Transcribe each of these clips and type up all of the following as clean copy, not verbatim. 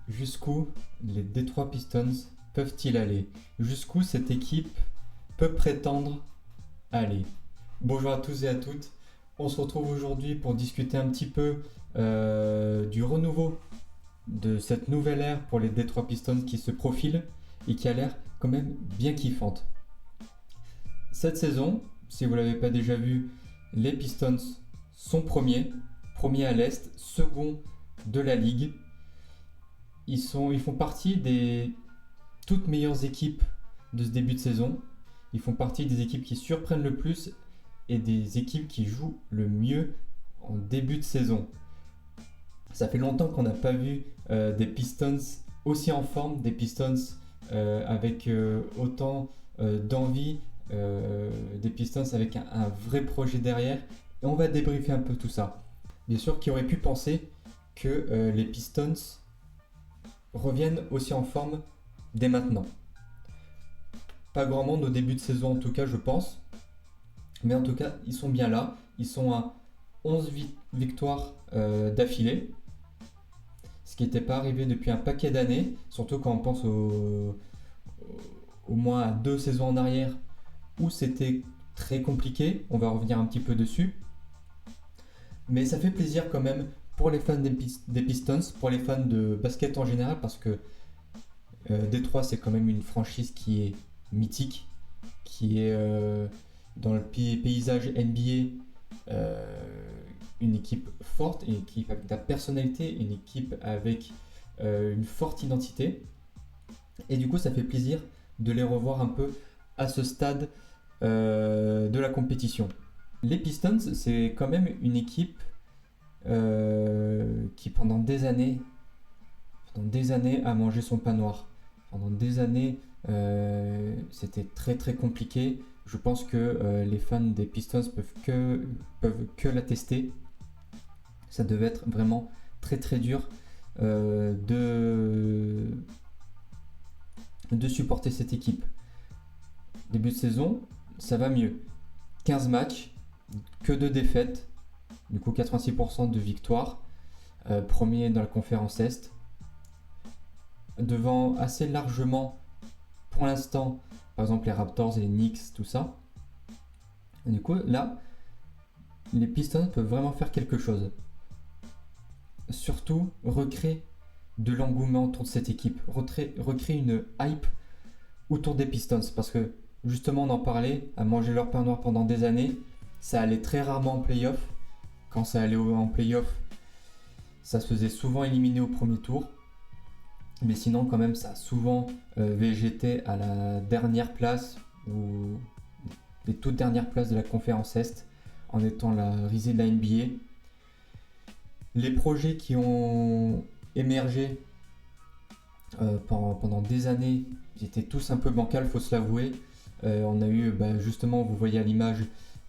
Jusqu'où les Detroit Pistons peuvent-ils aller? Jusqu'où cette équipe peut prétendre aller? Bonjour à tous et à toutes. On se retrouve aujourd'hui pour discuter un petit peu du renouveau de cette nouvelle ère pour les Detroit Pistons qui se profile et qui a l'air quand même bien kiffante. Cette saison, si vous ne l'avez pas déjà vu, les Pistons sont premiers à l'Est, second de la ligue. Ils font partie des toutes meilleures équipes de ce début de saison. Ils font partie des équipes qui surprennent le plus et des équipes qui jouent le mieux en début de saison. Ça fait longtemps qu'on n'a pas vu des Pistons aussi en forme, des Pistons avec autant d'envie, des Pistons avec un vrai projet derrière. Et on va débriefer un peu tout ça. Bien sûr, qui aurait pu penser que les Pistons reviennent aussi en forme dès maintenant. Pas grand monde au début de saison en tout cas je pense. Mais en tout cas ils sont bien là. Ils sont à 11 victoires d'affilée. Ce qui n'était pas arrivé depuis un paquet d'années. Surtout quand on pense au moins à 2 saisons en arrière où c'était très compliqué. On va revenir un petit peu dessus. Mais ça fait plaisir quand même pour les fans des Pistons, pour les fans de basket en général, parce que Détroit c'est quand même une franchise qui est mythique, qui est dans le paysage NBA une équipe forte, une équipe avec de la personnalité, une équipe avec une forte identité. Et du coup ça fait plaisir de les revoir un peu à ce stade de la compétition. Les Pistons c'est quand même une équipe qui pendant des années a mangé son pain noir. Pendant des années, c'était très très compliqué. Je pense que les fans des Pistons peuvent que l'attester. Ça devait être vraiment très très dur de supporter cette équipe. Début de saison, ça va mieux. 15 matchs, que 2 défaites, du coup 86% de victoires. Premier dans la conférence Est. Devant assez largement, pour l'instant, par exemple les Raptors et les Knicks, tout ça. Et du coup, là, les Pistons peuvent vraiment faire quelque chose. Surtout, recréer de l'engouement autour de cette équipe. Recréer une hype autour des Pistons. Parce que, justement, on en parlait, à manger leur pain noir pendant des années, ça allait très rarement en playoff. Quand ça allait en playoff, ça se faisait souvent éliminer au premier tour. Mais sinon, quand même, ça a souvent végété à la dernière place ou les toutes dernières places de la conférence Est en étant la risée de la NBA. Les projets qui ont émergé pendant des années, ils étaient tous un peu bancals, faut se l'avouer. On a eu, justement, vous voyez à l'image,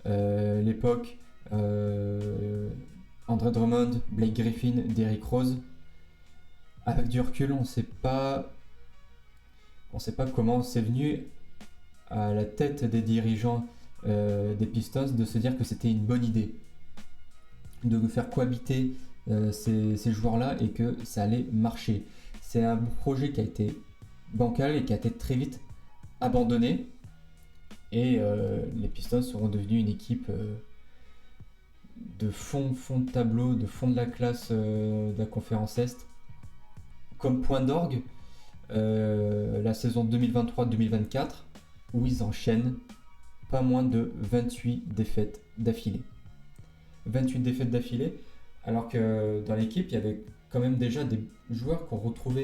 l'époque Andre Drummond, Blake Griffin, Derrick Rose. Avec du recul, on ne sait pas comment c'est venu à la tête des dirigeants des Pistons de se dire que c'était une bonne idée de faire cohabiter ces joueurs-là et que ça allait marcher. C'est un projet qui a été bancal et qui a été très vite abandonné. Et les Pistons seront devenus une équipe de fond de tableau, de fond de la classe de la conférence Est. Comme point d'orgue, la saison 2023-2024, où ils enchaînent pas moins de 28 défaites d'affilée. 28 défaites d'affilée, alors que dans l'équipe, il y avait quand même déjà des joueurs qu'on retrouve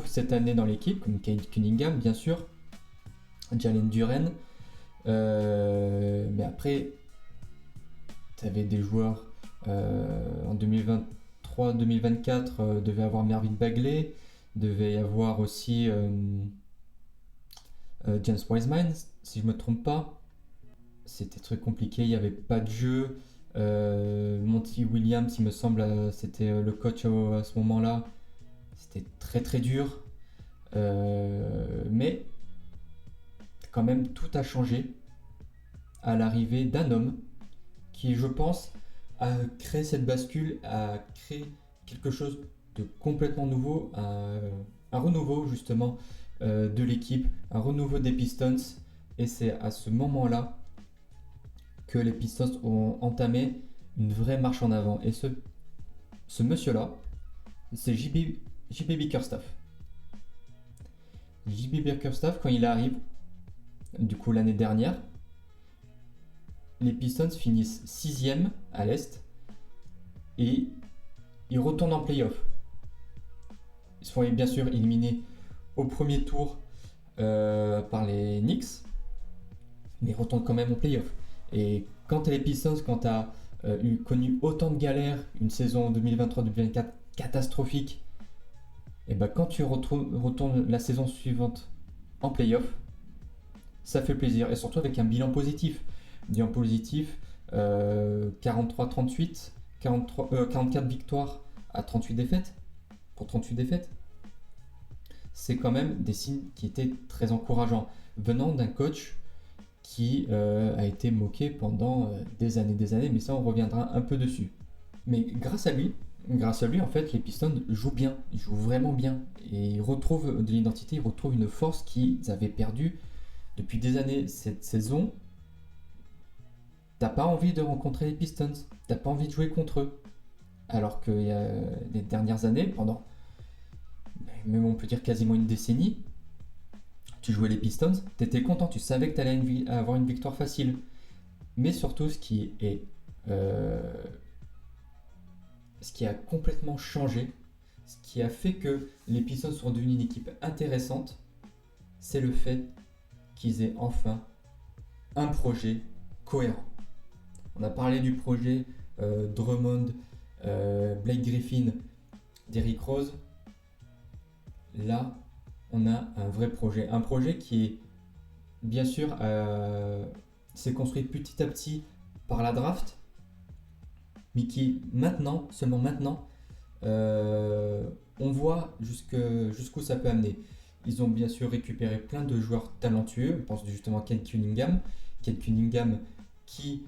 cette année dans l'équipe, comme Cade Cunningham, bien sûr, Jalen Duren. Mais après, tu avais des joueurs en 2023-2024, devait avoir Marvin Bagley, devait y avoir aussi James Wiseman, si je ne me trompe pas. C'était très compliqué, il n'y avait pas de jeu. Monty Williams, il me semble, c'était le coach à ce moment-là. C'était très très dur. Mais quand même, tout a changé à l'arrivée d'un homme qui, je pense, a créé cette bascule, a créé quelque chose de complètement nouveau, un renouveau justement de l'équipe, un renouveau des Pistons. Et c'est à ce moment-là que les Pistons ont entamé une vraie marche en avant. Et ce monsieur-là, c'est JB Bickerstaff. JB Bickerstaff, quand il arrive, du coup l'année dernière, les Pistons finissent 6e à l'Est et ils retournent en playoff. Ils se font bien sûr éliminés au premier tour par les Knicks, mais ils retournent quand même en playoff. Et quand tu es les Pistons, quand tu as connu autant de galères, une saison 2023-2024 catastrophique, et ben quand tu retournes la saison suivante en playoff, ça fait plaisir. Et surtout avec un bilan positif. Bilan positif, 43-38, 44 victoires à 38 défaites. Pour 38 défaites, c'est quand même des signes qui étaient très encourageants, venant d'un coach qui a été moqué pendant des années, mais ça on reviendra un peu dessus. Mais grâce à lui, en fait, les Pistons jouent bien, ils jouent vraiment bien, et ils retrouvent de l'identité, ils retrouvent une force qu'ils avaient perdue depuis des années. Cette saison, t'as pas envie de rencontrer les Pistons, t'as pas envie de jouer contre eux. Alors que les dernières années, pendant même on peut dire quasiment une décennie, tu jouais les Pistons, t'étais content, tu savais que t'allais avoir une victoire facile. Mais surtout, ce qui a complètement changé, ce qui a fait que les Pistons sont devenus une équipe intéressante, c'est le fait qu'ils aient enfin un projet cohérent. On a parlé du projet Drummond, Blake Griffin, Derrick Rose. Là, on a un vrai projet. Un projet qui est, bien sûr, s'est construit petit à petit par la draft, mais qui maintenant, seulement maintenant, on voit jusqu'où ça peut amener. Ils ont bien sûr récupéré plein de joueurs talentueux. On pense justement à Kate Cunningham. Kate Cunningham qui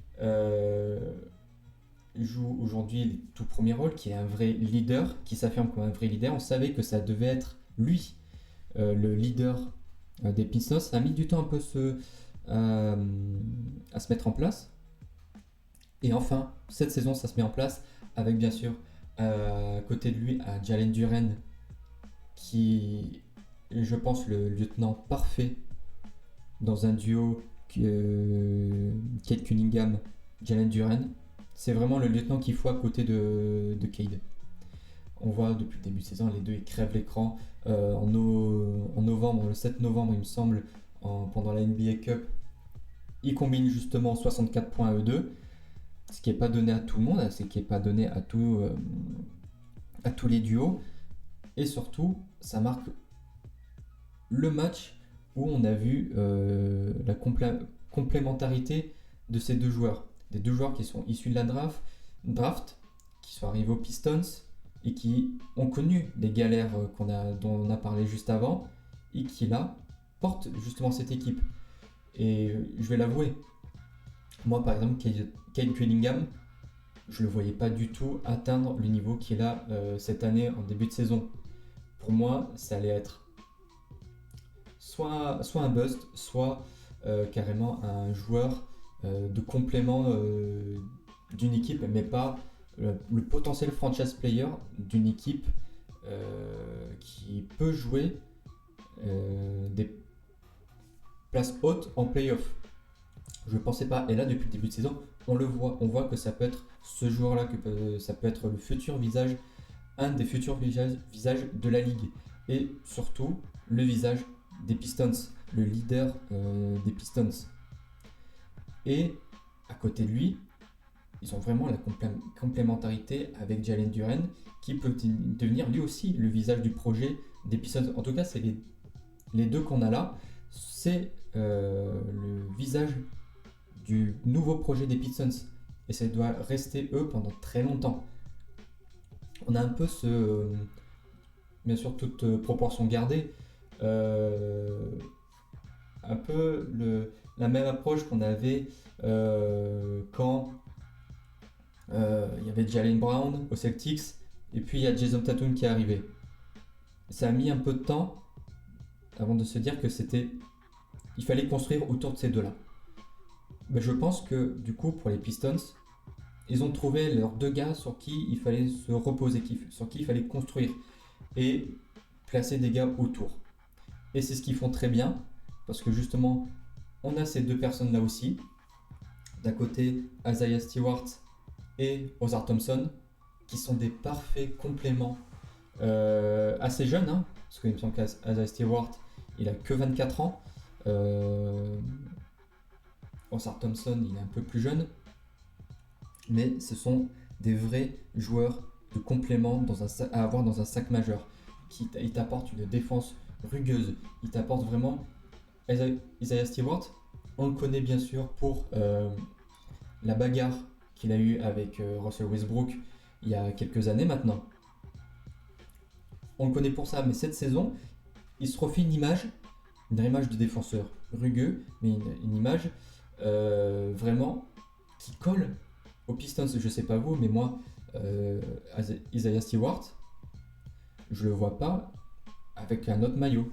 joue aujourd'hui les tout premiers rôles, qui est un vrai leader, qui s'affirme comme un vrai leader. On savait que ça devait être lui, le leader des Pistons. Ça a mis du temps un peu à se mettre en place. Et enfin, cette saison, ça se met en place avec bien sûr à côté de lui à Jalen Duren, qui est, je pense, le lieutenant parfait dans un duo Cade Cunningham, Jalen Duren. C'est vraiment le lieutenant qu'il faut à côté de Cade. On voit depuis le début de saison, les deux ils crèvent l'écran. En novembre, le 7 novembre, il me semble, pendant la NBA Cup, ils combinent justement 64 points à eux deux. Ce qui n'est pas donné à tout le monde, ce qui n'est pas donné à tous les duos. Et surtout, ça marque le match où on a vu la complémentarité de ces deux joueurs. Des deux joueurs qui sont issus de la draft, qui sont arrivés aux Pistons et qui ont connu les galères dont on a parlé juste avant et qui là portent justement cette équipe. Et je vais l'avouer, moi par exemple, Cade Cunningham, je ne le voyais pas du tout atteindre le niveau qu'il a cette année en début de saison. Pour moi, ça allait être soit un bust, soit carrément un joueur de complément d'une équipe, mais pas le potentiel franchise player d'une équipe qui peut jouer des places hautes en playoff. Je ne pensais pas, et là depuis le début de saison, on voit que ça peut être ce joueur-là, que ça peut être le futur visage, un des futurs visages de la ligue, et surtout le visage des Pistons, le leader des Pistons. Et à côté de lui, ils ont vraiment la complémentarité avec Jalen Duren, qui peut devenir lui aussi le visage du projet des Pistons. En tout cas, c'est les deux qu'on a là, c'est le visage du nouveau projet des Pistons, et ça doit rester eux pendant très longtemps. On a un peu bien sûr toute proportion gardée, un peu la même approche qu'on avait quand il y avait Jaylen Brown aux Celtics Et puis il y a Jason Tatum qui est arrivé. Ça a mis un peu de temps avant de se dire que il fallait construire autour de ces deux-là. Ben, je pense que du coup pour les Pistons, ils ont trouvé leurs deux gars sur qui il fallait se reposer, sur qui il fallait construire et placer des gars autour. Et c'est ce qu'ils font très bien, parce que justement, on a ces deux personnes-là aussi. D'un côté, Isaiah Stewart et Ozar Thompson, qui sont des parfaits compléments assez jeunes, hein, parce qu'il me semble qu'Isaiah Stewart, il a que 24 ans. Ozar Thompson, il est un peu plus jeune. Mais ce sont des vrais joueurs de complément à avoir dans un sac majeur. Ils t'apportent une défense rugueuse. Ils t'apportent vraiment... Isaiah Stewart, on le connaît bien sûr pour la bagarre qu'il a eue avec Russell Westbrook il y a quelques années maintenant. On le connaît pour ça, mais cette saison, il se refait une image de défenseur rugueux, mais une image vraiment qui colle aux Pistons. Je sais pas vous, mais moi, Isaiah Stewart, je le vois pas avec un autre maillot.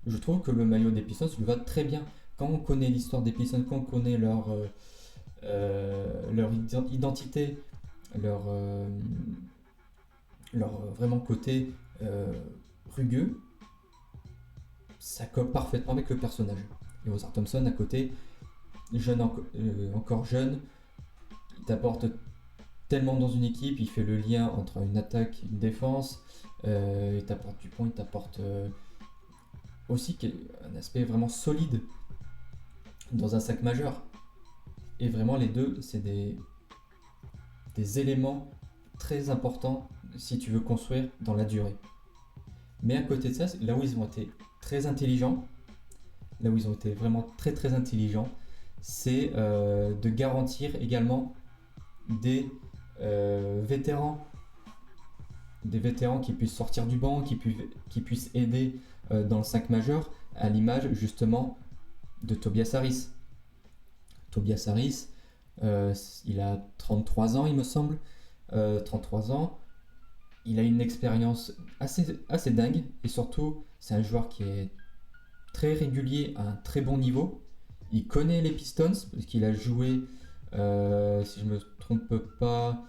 Je trouve que le maillot des Pistons lui va très bien. Quand on connaît l'histoire des Pistons, quand on connaît leur identité, leur vraiment côté rugueux, ça colle parfaitement avec le personnage. Et Ozar Thompson à côté, encore jeune, il t'apporte tellement dans une équipe, il fait le lien entre une attaque et une défense, il t'apporte du point, il t'apporte aussi un aspect vraiment solide dans un sac majeur. Et vraiment les deux, c'est des éléments très importants si tu veux construire dans la durée. Mais à côté de ça, là où ils ont été très intelligents, là où ils ont été vraiment très très intelligents, c'est de garantir également des vétérans qui puissent sortir du banc, qui puissent aider dans le 5 majeur, à l'image justement de Tobias Harris. Tobias Harris, il a 33 ans il me semble, 33 ans, il a une expérience assez dingue, et surtout c'est un joueur qui est très régulier à un très bon niveau. Il connaît les Pistons parce qu'il a joué, si je me trompe pas,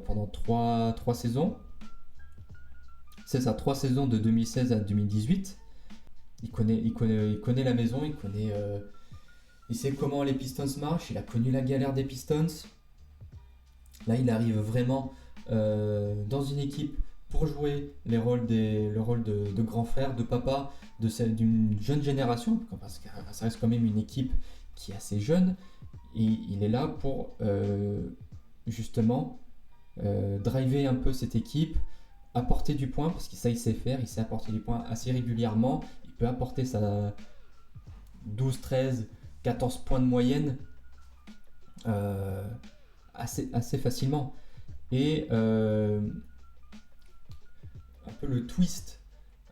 pendant 3 saisons. C'est ça, 3 saisons de 2016 à 2018. Il connaît la maison, il sait comment les Pistons marchent, il a connu la galère des Pistons. Là, il arrive vraiment dans une équipe pour jouer le rôle de grand frère, de papa, d'une jeune génération, parce que ça reste quand même une équipe qui est assez jeune, et il est là pour justement driver un peu cette équipe, apporter du point, parce que ça il sait faire, il sait apporter du point assez régulièrement, il peut apporter sa 12, 13, 14 points de moyenne assez facilement. Et un peu le twist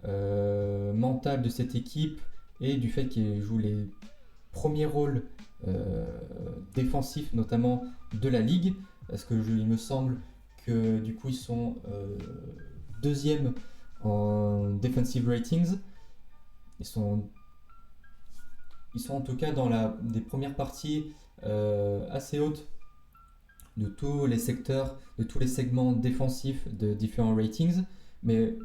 mental de cette équipe et du fait qu'il joue les premiers rôles défensifs notamment de la ligue, parce que il me semble que du coup ils sont deuxième en defensive ratings. Ils sont en tout cas dans des premières parties assez hautes de tous les secteurs, de tous les segments défensifs de différents ratings, mais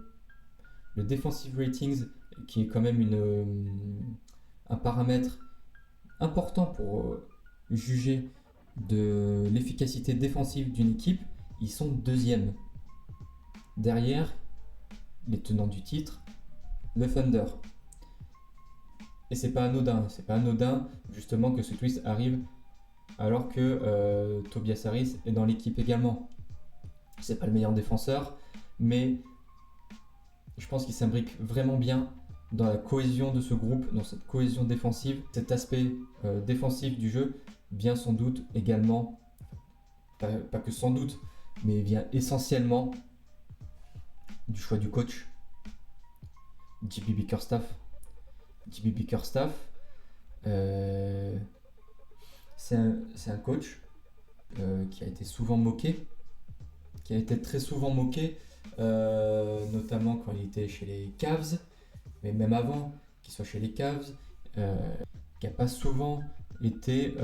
le defensive ratings, qui est quand même un paramètre important pour juger de l'efficacité défensive d'une équipe, ils sont deuxième. Derrière, les tenants du titre, le Thunder. Et c'est pas anodin justement que ce twist arrive alors que Tobias Harris est dans l'équipe également. C'est pas le meilleur défenseur, mais je pense qu'il s'imbrique vraiment bien dans la cohésion de ce groupe, dans cette cohésion défensive. Cet aspect défensif du jeu vient sans doute également, pas que sans doute, mais vient essentiellement du choix du coach, JB Bickerstaff. JB Bickerstaff, c'est un coach qui a été souvent moqué, qui a été très souvent moqué notamment quand il était chez les Cavs, mais même avant qu'il soit chez les Cavs, qui n'a pas souvent été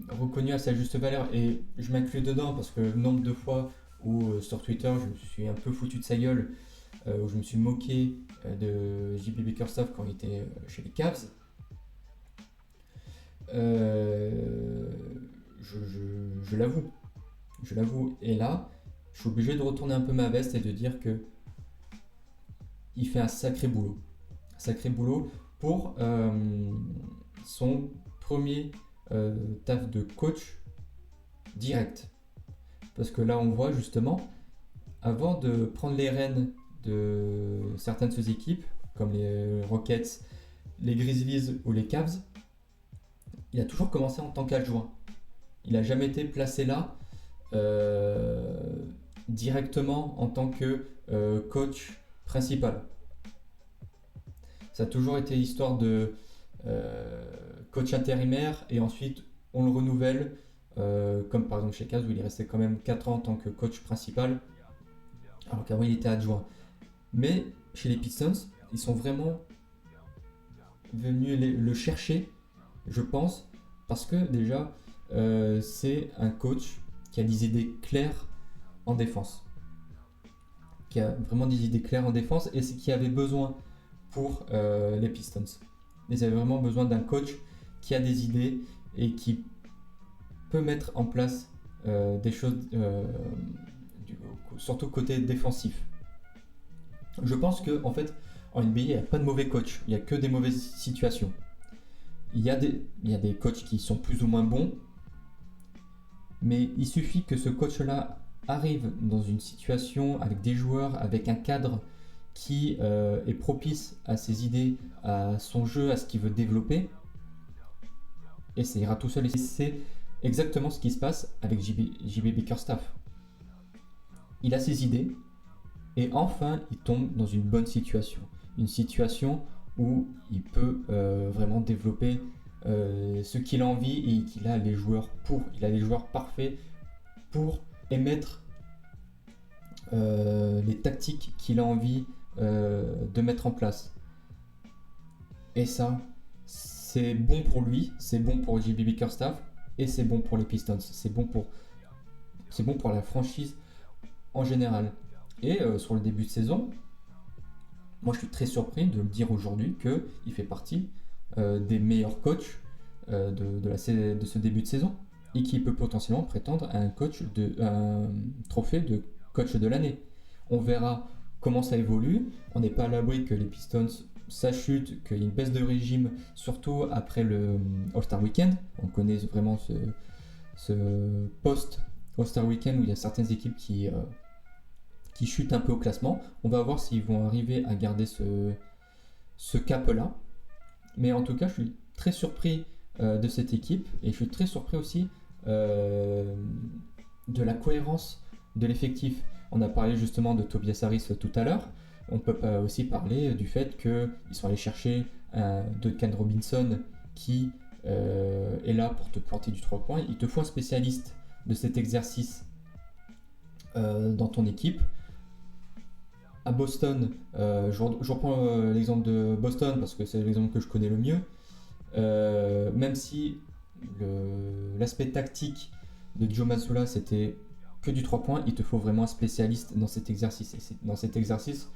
reconnu à sa juste valeur. Et je m'inclus dedans parce que le nombre de fois où sur Twitter je me suis un peu foutu de sa gueule, où je me suis moqué de JB Bickerstaff quand il était chez les Cavs, je l'avoue. Je l'avoue. Et là, je suis obligé de retourner un peu ma veste et de dire que il fait un sacré boulot. Un sacré boulot pour son premier taf de coach direct. Parce que là, on voit justement, avant de prendre les rênes de certaines de ses équipes, comme les Rockets, les Grizzlies ou les Cavs, il a toujours commencé en tant qu'adjoint. Il n'a jamais été placé là directement en tant que coach principal. Ça a toujours été histoire de coach intérimaire et ensuite on le renouvelle, comme par exemple chez Cavs où il est resté quand même 4 ans en tant que coach principal, alors qu'avant il était adjoint. Mais chez les Pistons, ils sont vraiment venus le chercher, je pense, parce que déjà c'est un coach qui a des idées claires en défense. Qui a vraiment des idées claires en défense et c'est qui avait besoin pour les Pistons. Ils avaient vraiment besoin d'un coach qui a des idées et qui peut mettre en place des choses, surtout côté défensif. Je pense que en fait, en NBA, il n'y a pas de mauvais coach, il n'y a que des mauvaises situations. Il y a des coachs qui sont plus ou moins bons, mais il suffit que ce coach-là arrive dans une situation avec des joueurs, avec un cadre qui est propice à ses idées, à son jeu, à ce qu'il veut développer, et ça ira tout seul. Et c'est exactement ce qui se passe avec JB Bickerstaff. Il a ses idées, et enfin il tombe dans une bonne situation. Une situation où il peut vraiment développer ce qu'il a envie et qu'il a les joueurs pour. Il a les joueurs parfaits pour émettre les tactiques qu'il a envie de mettre en place. Et ça, c'est bon pour lui, c'est bon pour JB Bickerstaff et c'est bon pour les Pistons. C'est bon pour la franchise en général. Et sur le début de saison, moi je suis très surpris de le dire aujourd'hui qu'il fait partie des meilleurs coachs de ce début de saison et qui peut potentiellement prétendre à un trophée de coach de l'année. On verra comment ça évolue. On n'est pas à l'abri que les Pistons ça chute, qu'il y ait une baisse de régime, surtout après le All-Star Weekend. On connaît vraiment ce post-All-Star Weekend où il y a certaines équipes qui chutent un peu au classement. On va voir s'ils vont arriver à garder ce cap-là. Mais en tout cas, je suis très surpris de cette équipe et je suis très surpris aussi de la cohérence de l'effectif. On a parlé justement de Tobias Harris tout à l'heure. On peut aussi parler du fait qu'ils sont allés chercher un Duncan Robinson qui est là pour te planter du 3 points. Il te faut un spécialiste de cet exercice dans ton équipe. À Boston, je reprends l'exemple de Boston parce que c'est l'exemple que je connais le mieux. Même si l'aspect tactique de Joe Mazzulla c'était que du 3 points, il te faut vraiment un spécialiste dans cet exercice. Et dans cet exercice,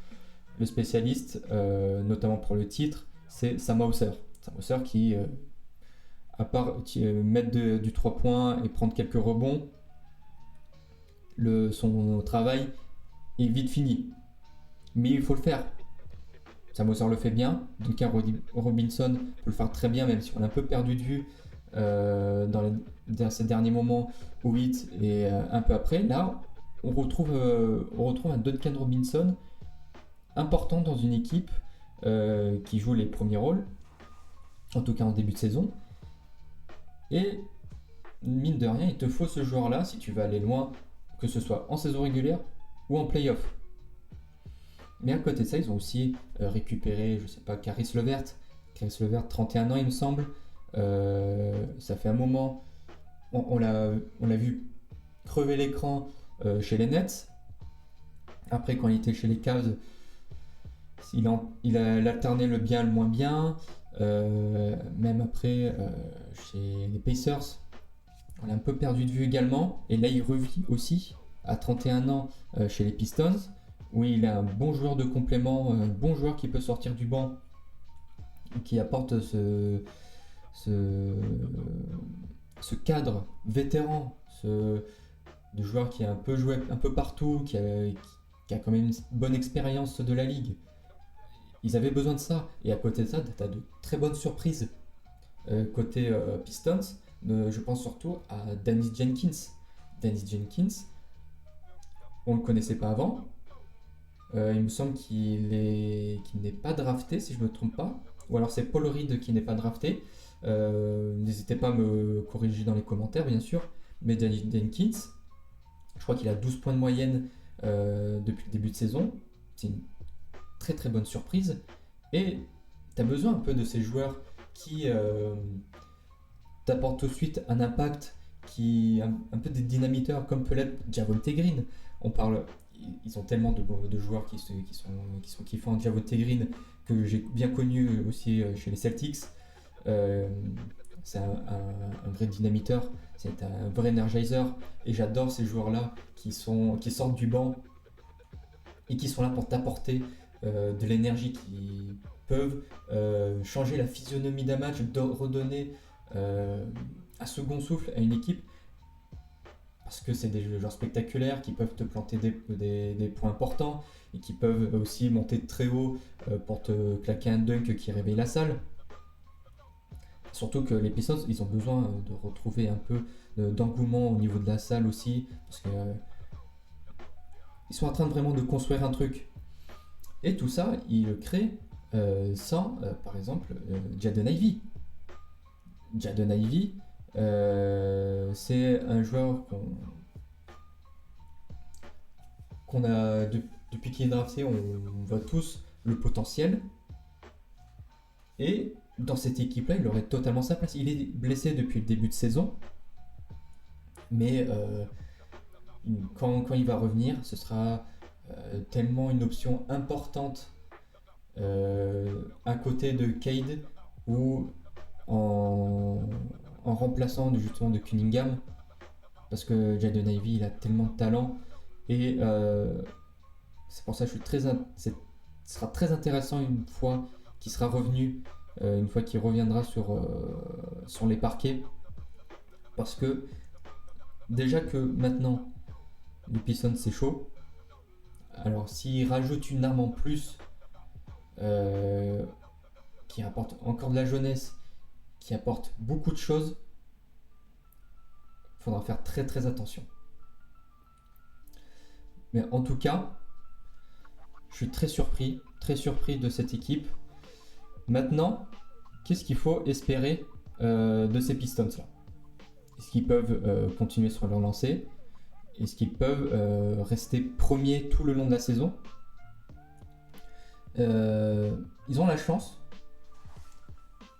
le spécialiste, notamment pour le titre, c'est Sam Hauser. Sam Hauser qui, à part mettre du 3 points et prendre quelques rebonds, son travail est vite fini. Mais il faut le faire. Sam Hauser le fait bien. Duncan Robinson peut le faire très bien, même si on l'a un peu perdu de vue dans ces derniers moments au 8 et un peu après. Là, on retrouve un Duncan Robinson important dans une équipe qui joue les premiers rôles, en tout cas en début de saison. Et mine de rien, il te faut ce joueur-là si tu veux aller loin, que ce soit en saison régulière ou en play-off. Mais à côté de ça, ils ont aussi récupéré, je sais pas, Caris LeVert. Caris LeVert, 31 ans il me semble. Ça fait un moment, on l'a vu crever l'écran chez les Nets. Après, quand il était chez les Cavs, il a alterné le bien et le moins bien. Même après, chez les Pacers, on l'a un peu perdu de vue également. Et là, il revit aussi à 31 ans chez les Pistons, où il est un bon joueur de complément, un bon joueur qui peut sortir du banc, qui apporte ce cadre vétéran, de joueur qui a un peu joué un peu partout, qui a quand même une bonne expérience de la ligue. Ils avaient besoin de ça. Et à côté de ça, tu as de très bonnes surprises. Côté Pistons, je pense surtout à Dennis Jenkins. Dennis Jenkins, on ne le connaissait pas avant. Il me semble qu'il n'est pas drafté, si je ne me trompe pas. Ou alors c'est Paul Reed qui n'est pas drafté. N'hésitez pas à me corriger dans les commentaires, bien sûr. Mais Dennis Jenkins, je crois qu'il a 12 points de moyenne depuis le début de saison. C'est une très très bonne surprise. Et tu as besoin un peu de ces joueurs qui t'apportent tout de suite un impact, un peu des dynamiteurs comme peut l'être Javonte Green. Ils ont tellement de joueurs qui sont kiffants. Javonte Green, que j'ai bien connu aussi chez les Celtics. C'est un vrai dynamiteur, c'est un vrai energizer, et j'adore ces joueurs-là qui sortent du banc et qui sont là pour t'apporter de l'énergie, qui peuvent changer la physionomie d'un match, redonner un second souffle à une équipe, parce que c'est des joueurs spectaculaires qui peuvent te planter des points importants et qui peuvent aussi monter très haut pour te claquer un dunk qui réveille la salle. Surtout que les Pistons, ils ont besoin de retrouver un peu d'engouement au niveau de la salle aussi, parce que ils sont en train vraiment de construire un truc. Et tout ça, ils le créent sans, par exemple, Jaden Ivey. Jaden Ivey, c'est un joueur qu'on a depuis qu'il est drafté, on voit tous le potentiel. Et dans cette équipe-là, il aurait totalement sa place. Il est blessé depuis le début de saison, mais quand il va revenir, ce sera tellement une option importante à côté de Cade ou en remplaçant justement de Cunningham, parce que Jaden Ivey, il a tellement de talent, et c'est pour ça que ce sera très intéressant une fois qu'il sera revenu, une fois qu'il reviendra sur les parquets, parce que déjà que maintenant les Pistons c'est chaud, alors s'il rajoute une arme en plus qui apporte encore de la jeunesse, qui apporte beaucoup de choses, il faudra faire très très attention. Mais en tout cas, je suis très surpris de cette équipe. Maintenant, qu'est-ce qu'il faut espérer de ces Pistons là? Est-ce qu'ils peuvent continuer sur leur lancée? Est-ce qu'ils peuvent rester premiers tout le long de la saison? Ils ont la chance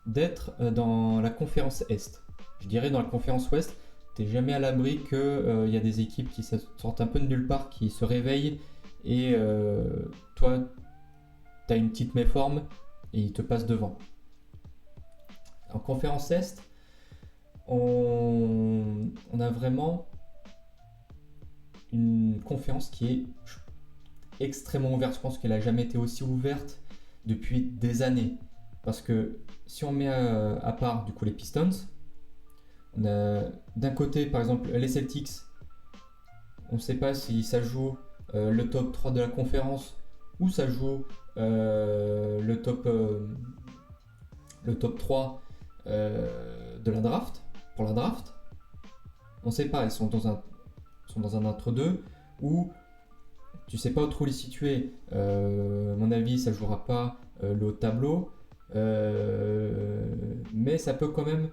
d'être dans la conférence Est. Je dirais dans la conférence Ouest, t'es jamais à l'abri qu'il y a des équipes qui sortent un peu de nulle part, qui se réveillent, et toi, t'as une petite méforme et ils te passent devant. En conférence Est, on a vraiment une conférence qui est extrêmement ouverte. Je pense qu'elle n'a jamais été aussi ouverte depuis des années. Parce que si on met à part du coup les Pistons, on a d'un côté par exemple les Celtics, on ne sait pas si ça joue le top 3 de la conférence ou ça joue le top 3 de la draft, pour la draft. On ne sait pas, ils sont dans un entre-deux où tu sais pas où trop les situer. À mon avis, ça jouera pas le haut de tableau, mais ça peut quand même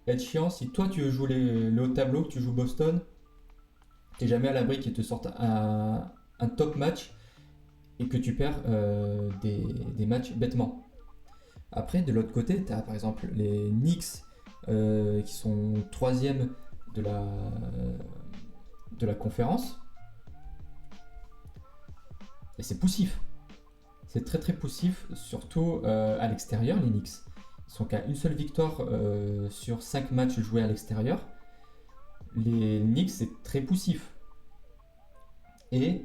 être chiant si toi tu joues le haut de tableau, que tu joues Boston, t'es jamais à l'abri qu'ils te sortent un top match et que tu perds des matchs bêtement. Après, de l'autre côté, tu as par exemple les Knicks qui sont 3e de la conférence. Et c'est poussif. C'est très très poussif, surtout à l'extérieur, les Knicks. Ils sont qu'à une seule victoire sur 5 matchs joués à l'extérieur. Les Knicks, c'est très poussif. Et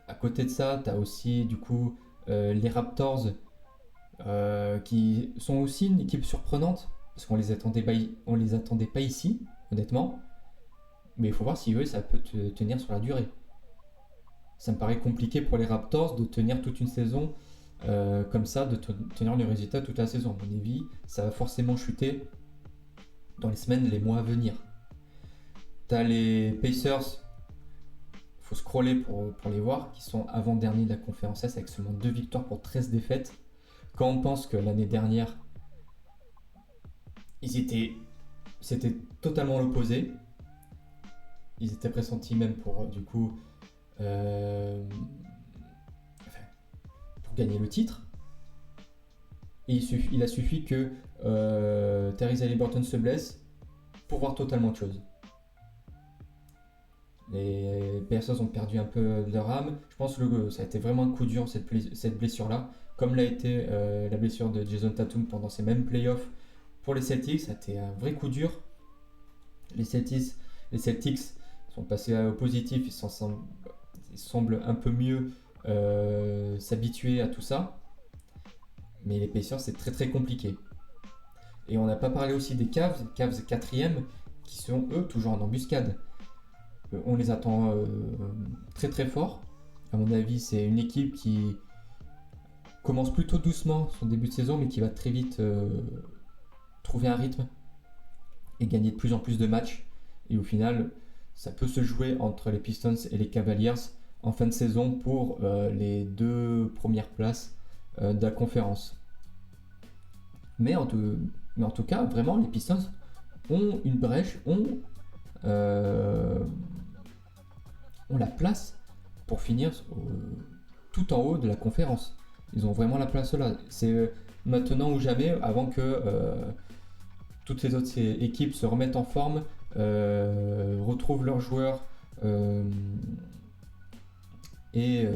à côté de ça, tu as aussi du coup les Raptors qui sont aussi une équipe surprenante parce qu'on les attendait pas ici, honnêtement. Mais il faut voir si eux, ça peut tenir sur la durée. Ça me paraît compliqué pour les Raptors de tenir toute une saison comme ça, de tenir le résultat toute la saison. À mon avis, ça va forcément chuter dans les semaines, les mois à venir. T'as les Pacers, faut scroller pour les voir, qui sont avant-derniers de la conférence S avec seulement 2 victoires pour 13 défaites. Quand on pense que l'année dernière, c'était totalement l'opposé. Ils étaient pressentis même pour du coup pour gagner le titre. Et il a suffi que Tyrese Haliburton se blesse pour voir totalement autre chose. Les Pacers ont perdu un peu leur âme. Je pense que ça a été vraiment un coup dur cette blessure-là. Comme l'a été la blessure de Jason Tatum pendant ces mêmes playoffs pour les Celtics. Ça a été un vrai coup dur. Les Celtics sont passés au positif. Ils semblent un peu mieux s'habituer à tout ça. Mais les Pacers, c'est très très compliqué. Et on n'a pas parlé aussi des Cavs 4e, qui sont eux toujours en embuscade. On les attend très très fort. À mon avis, c'est une équipe qui commence plutôt doucement son début de saison, mais qui va très vite trouver un rythme et gagner de plus en plus de matchs. Et au final, ça peut se jouer entre les Pistons et les Cavaliers en fin de saison pour les 2 premières places de la conférence. Mais en tout cas, vraiment, les Pistons ont une brèche, ont la place pour finir tout en haut de la conférence. Ils ont vraiment la place là. C'est maintenant ou jamais, avant que toutes les autres équipes se remettent en forme, retrouvent leurs joueurs et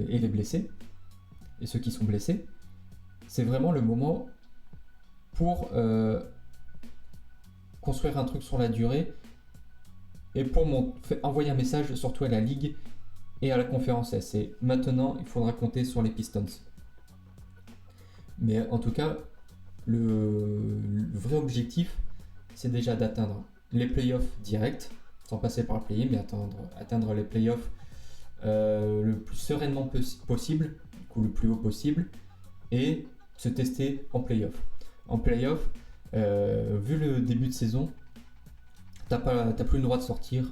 les blessés, et ceux qui sont blessés. C'est vraiment le moment pour construire un truc sur la durée et pour envoyer un message surtout à la Ligue et à la conférence S. Et maintenant, il faudra compter sur les Pistons. Mais en tout cas, le vrai objectif, c'est déjà d'atteindre les playoffs directs, sans passer par le play-in, mais atteindre les playoffs le plus sereinement possible, ou le plus haut possible, et se tester en playoff. En playoff, vu le début de saison, t'as plus le droit de sortir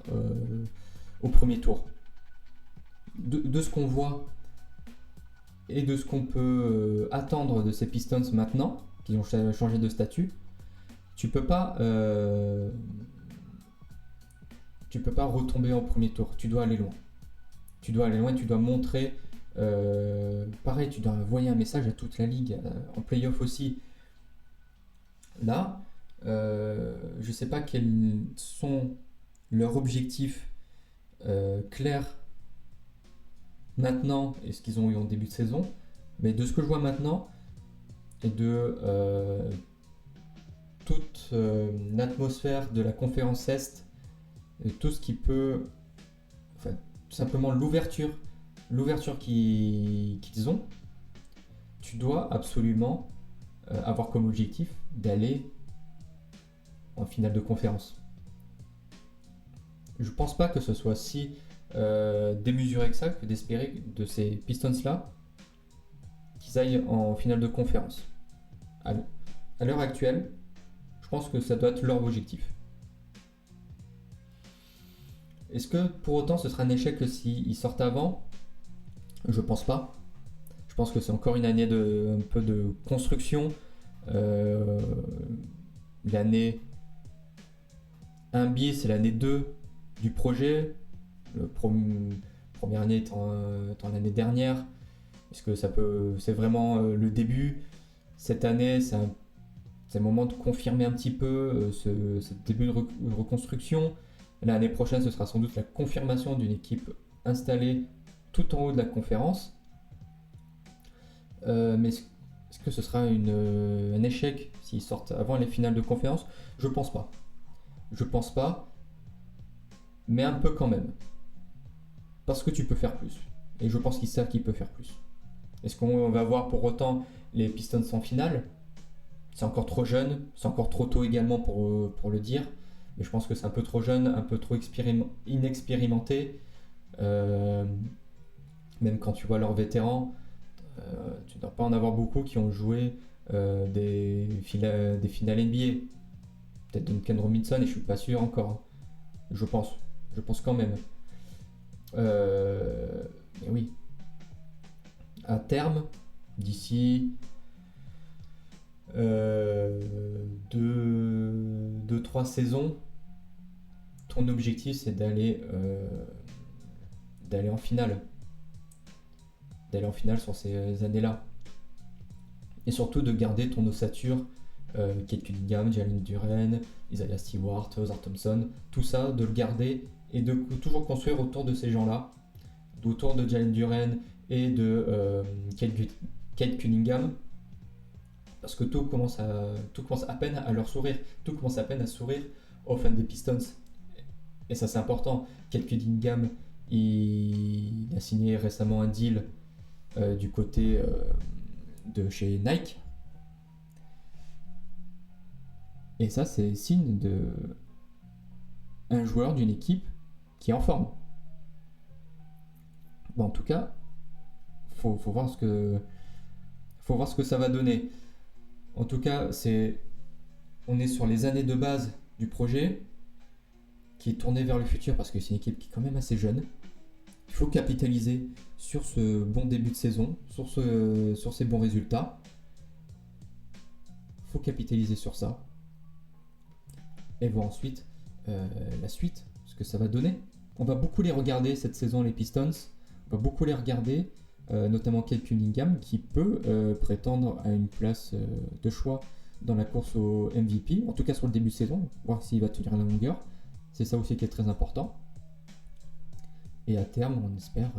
au premier tour. De ce qu'on voit et de ce qu'on peut attendre de ces Pistons maintenant, qui ont changé de statut, tu peux pas retomber en premier tour. Tu dois aller loin. Tu dois montrer. Pareil, tu dois envoyer un message à toute la ligue, en playoff aussi. Là, je sais pas quels sont leurs objectifs clairs maintenant et ce qu'ils ont eu en début de saison, mais de ce que je vois maintenant et de toute l'atmosphère de la conférence Est et tout ce qui peut, enfin, tout simplement l'ouverture qu'ils ont, tu dois absolument avoir comme objectif d'aller en finale de conférence. Je pense pas que ce soit si démesuré que ça, que d'espérer de ces Pistons là qu'ils aillent en finale de conférence. À l'heure actuelle, je pense que ça doit être leur objectif. Est-ce que pour autant ce sera un échec s'ils sortent avant ? Je pense pas. Je pense que c'est encore une année un peu de construction. L'année 1 bis, c'est l'année 2 du projet. Première année étant l'année dernière. Est-ce que c'est vraiment le début ? Cette année, c'est le moment de confirmer un petit peu ce début de reconstruction. L'année prochaine, ce sera sans doute la confirmation d'une équipe installée tout en haut de la conférence. Mais est-ce que ce sera un échec s'ils sortent avant les finales de conférence? Je pense pas. Je pense pas, mais un peu quand même. Parce que tu peux faire plus. Et je pense qu'ils savent qu'ils peuvent faire plus. Est-ce qu'on va voir pour autant les Pistons en finale? C'est encore trop jeune, c'est encore trop tôt également pour le dire. Mais je pense que c'est un peu trop jeune, un peu trop inexpérimenté. Même quand tu vois leurs vétérans, tu ne dois pas en avoir beaucoup qui ont joué des finales NBA. Peut-être Duncan Robinson, et je suis pas sûr encore. Je pense quand même. Mais oui. À terme, d'ici 2-3 saisons, ton objectif c'est d'aller en finale. D'aller en finale sur ces années-là. Et surtout de garder ton ossature, Cade Cunningham, Jalen Duren, Isaiah Stewart, Ozar Thompson, tout ça, de le garder et de toujours construire autour de ces gens-là, autour de Jalen Duren et de Cade Cunningham, parce que tout commence à peine à leur sourire, tout commence à peine à sourire aux fans des Pistons. Et ça c'est important. Cade Cunningham, il a signé récemment un deal du côté de chez Nike. Et ça, c'est signe de un joueur d'une équipe qui est en forme. Bon, en tout cas, faut voir ce que ça va donner. En tout cas, on est sur les années de base du projet qui est tourné vers le futur parce que c'est une équipe qui est quand même assez jeune. Il faut capitaliser sur ce bon début de saison, sur ces bons résultats. Il faut capitaliser sur ça. Et voir ensuite la suite, ce que ça va donner. On va beaucoup les regarder cette saison, les Pistons. On va beaucoup les regarder, notamment Cade Cunningham qui peut prétendre à une place de choix dans la course au MVP, en tout cas sur le début de saison, voir s'il va tenir la longueur. C'est ça aussi qui est très important. Et à terme, on espère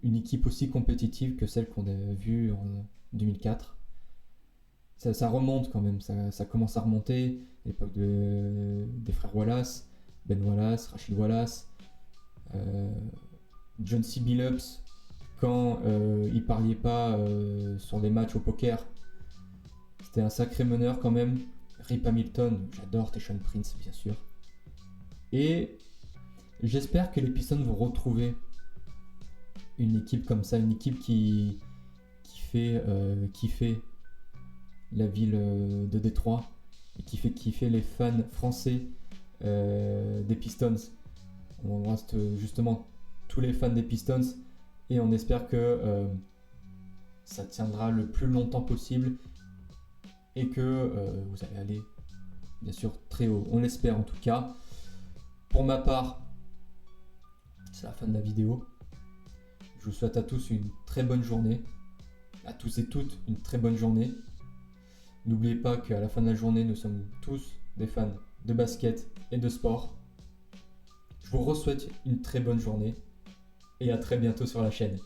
une équipe aussi compétitive que celle qu'on a vue en 2004. Ça remonte quand même, ça commence à remonter. L'époque des frères Wallace, Ben Wallace, Rachid Wallace, John C. Billups, quand il pariait pas sur les matchs au poker. C'était un sacré meneur quand même. Rip Hamilton, j'adore Tayshaun Prince bien sûr. Et j'espère que les Pistons vont retrouver une équipe comme ça, une équipe qui fait kiffer la ville de Détroit et qui fait kiffer les fans français des Pistons. On reste justement tous les fans des Pistons et on espère que ça tiendra le plus longtemps possible et que vous allez aller bien sûr très haut. On l'espère en tout cas. Pour ma part, c'est la fin de la vidéo. Je vous souhaite à tous une très bonne journée. À tous et toutes, une très bonne journée. N'oubliez pas qu'à la fin de la journée, nous sommes tous des fans de basket et de sport. Je vous souhaite une très bonne journée et à très bientôt sur la chaîne.